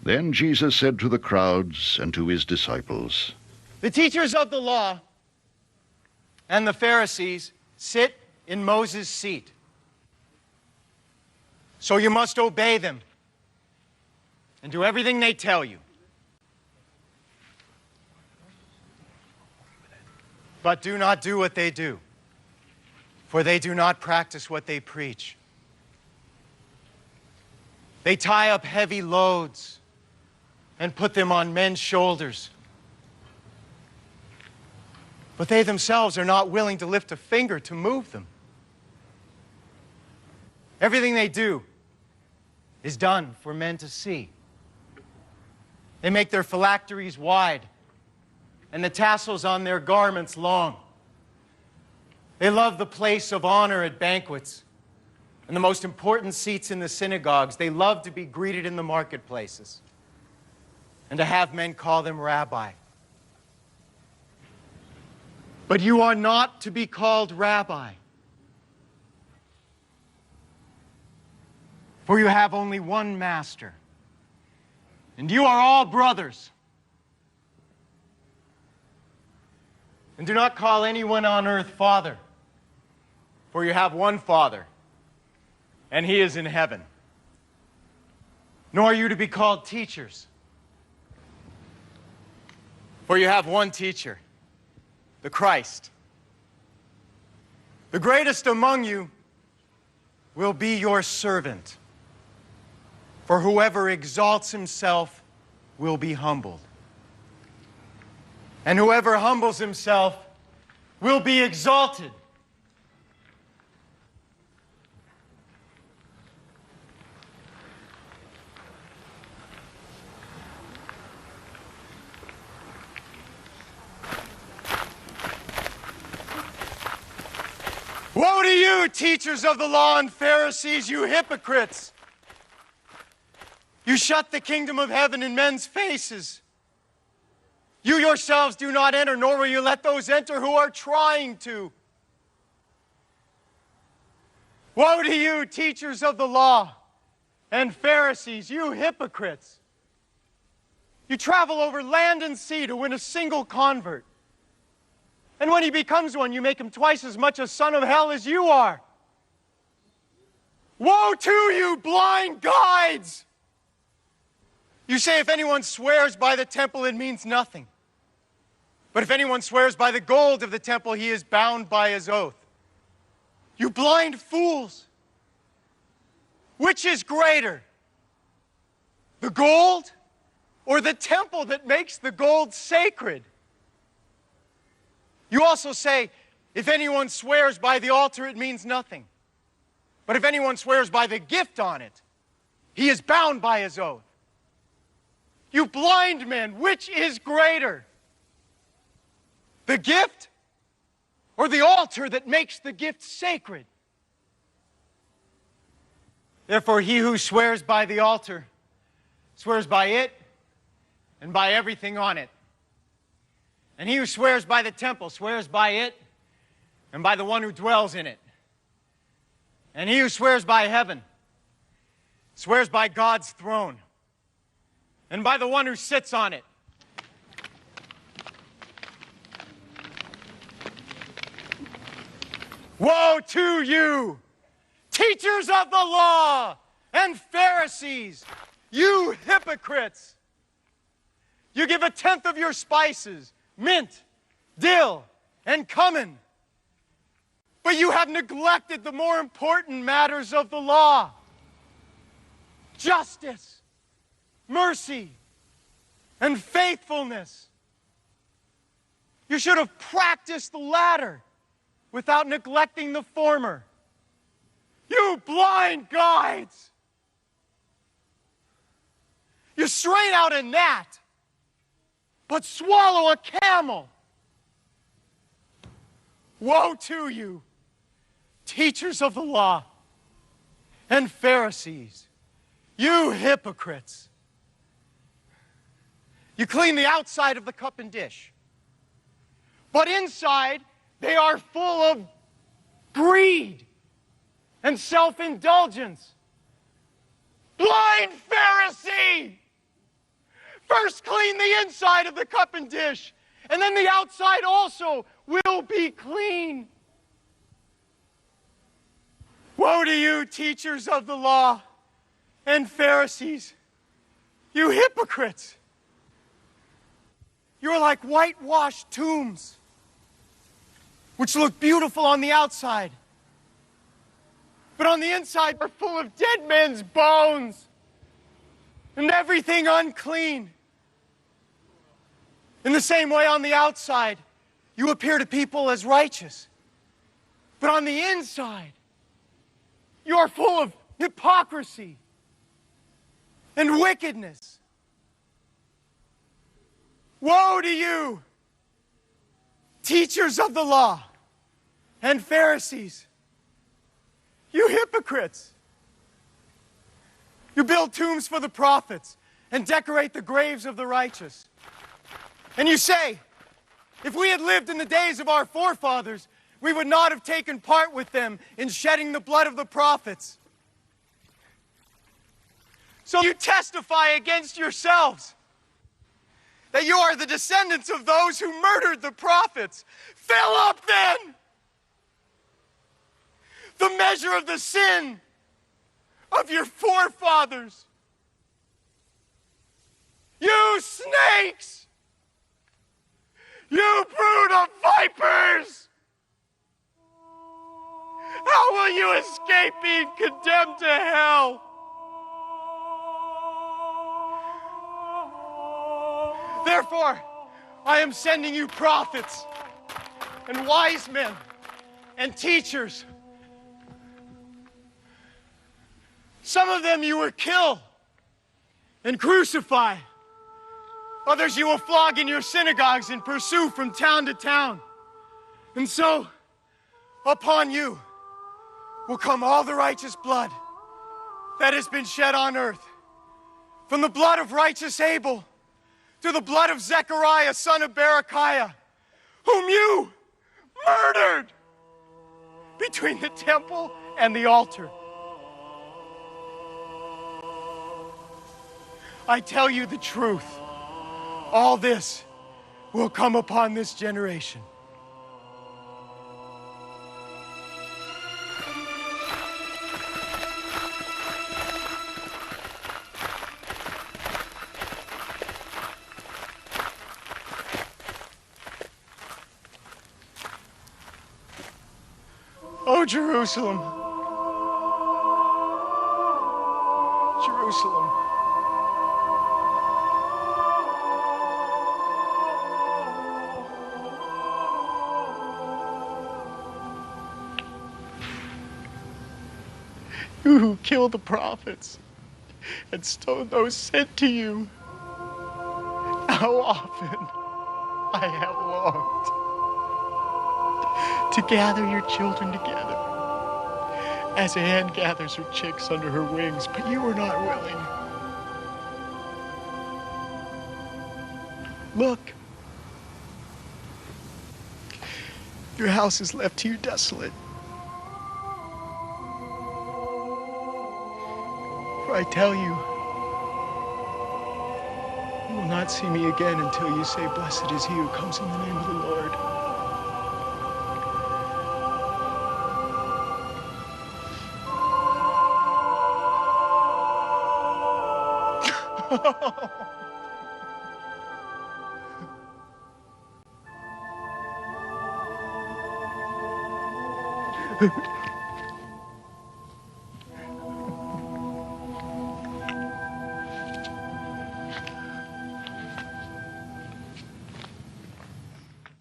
Then Jesus said to the crowds and to his disciples, The teachers of the law and the Pharisees sit in Moses' seat. So you must obey them and do everything they tell you. But do not do what they do, for they do not practice what they preach. They tie up heavy loads and put them on men's shoulders. But they themselves are not willing to lift a finger to move them. Everything they do is done for men to see. They make their phylacteries wide and the tassels on their garments long. They love the place of honor at banquets and the most important seats in the synagogues. They love to be greeted in the marketplaces and to have men call them rabbi. But you are not to be called rabbi, for you have only one master, and you are all brothers. And do not call anyone on earth Father, for you have one Father, and he is in heaven. Nor are you to be called teachers, for you have one teacher, the Christ. The greatest among you will be your servant, for whoever exalts himself will be humbled, and whoever humbles himself will be exalted. Woe to you, teachers of the law and Pharisees, you hypocrites! You shut the kingdom of heaven in men's faces. You yourselves do not enter, nor will you let those enter who are trying to. Woe to you, teachers of the law and Pharisees, you hypocrites! You travel over land and sea to win a single convert. And when he becomes one, you make him twice as much a son of hell as you are. Woe to you, blind guides! You say if anyone swears by the temple, it means nothing. But if anyone swears by the gold of the temple, he is bound by his oath. You blind fools! Which is greater, the gold or the temple that makes the gold sacred? You also say, if anyone swears by the altar, it means nothing. But if anyone swears by the gift on it, he is bound by his oath. You blind men, which is greater, the gift or the altar that makes the gift sacred? Therefore, he who swears by the altar swears by it and by everything on it. And he who swears by the temple swears by it and by the one who dwells in it. And he who swears by heaven swears by God's throne and by the one who sits on it. Woe to you, teachers of the law and Pharisees, you hypocrites! You give 1/10 of your spices, mint, dill, and cumin, but you have neglected the more important matters of the law: justice, mercy, and faithfulness. You should have practiced the latter without neglecting the former. You blind guides! You strain out a gnat, but swallow a camel. Woe to you, teachers of the law and Pharisees, you hypocrites! You clean the outside of the cup and dish, but inside they are full of greed and self-indulgence. Blind Pharisee! first clean the inside of the cup and dish, and then the outside also will be clean. Woe to you, teachers of the law and Pharisees, you hypocrites! You're like whitewashed tombs, which look beautiful on the outside, but on the inside are full of dead men's bones and everything unclean. In the same way, on the outside, you appear to people as righteous, but on the inside, you are full of hypocrisy and wickedness. Woe to you, teachers of the law and Pharisees, you hypocrites! You build tombs for the prophets and decorate the graves of the righteous. And you say, if we had lived in the days of our forefathers, we would not have taken part with them in shedding the blood of the prophets. So you testify against yourselves that you are the descendants of those who murdered the prophets. Fill up then the measure of the sin of your forefathers. You snakes! You brood of vipers! How will you escape being condemned to hell? Therefore, I am sending you prophets and wise men and teachers. Some of them you will kill and crucify. Others you will flog in your synagogues and pursue from town to town. And so, upon you will come all the righteous blood that has been shed on earth, from the blood of righteous Abel to the blood of Zechariah, son of Berechiah, whom you murdered between the temple and the altar. I tell you the truth, all this will come upon this generation. Oh, Jerusalem, Jerusalem, you who killed the prophets and stoned those sent to you, how often I have longed to gather your children together, as a hen gathers her chicks under her wings, but you were not willing. Look, your house is left to you desolate. For I tell you, you will not see me again until you say, blessed is he who comes in the name of the Lord.